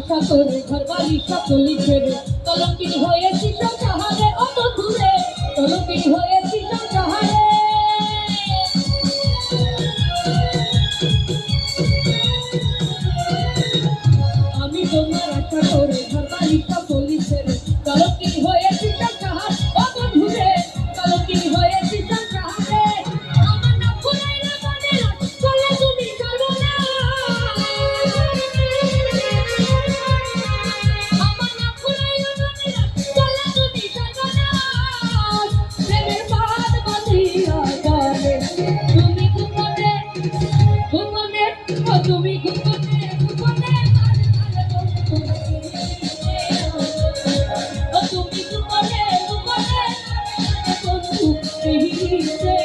আশা করে ঘর বাড়ি সকলি ছেড়ে কলঙ্কিনী হয়েছি সংসারে অত দূরে কলঙ্কিনী হয়েছি সংসারে আমি তোমার আশা করে ঘর বাড়ি সকলি ছেড়ে কলঙ্কিনী হয়েছি সংসার অত দূরে কলঙ্কিনী হয়েছি সংসারে আমার নাম ফুরাইলা মনে চলে তুমি সর্বনা আমার নাম ফুরাইলা মনে চলে তুমি সর্বনা প্রেমের বাঁধ বাঁধিয়া গলে তুমি ঘুমনে ঘুমনে ও তুমি ঘুমনে ঘুমনে ও তুমি ঘুমনে ঘুমনে বন্ধু পিহিতে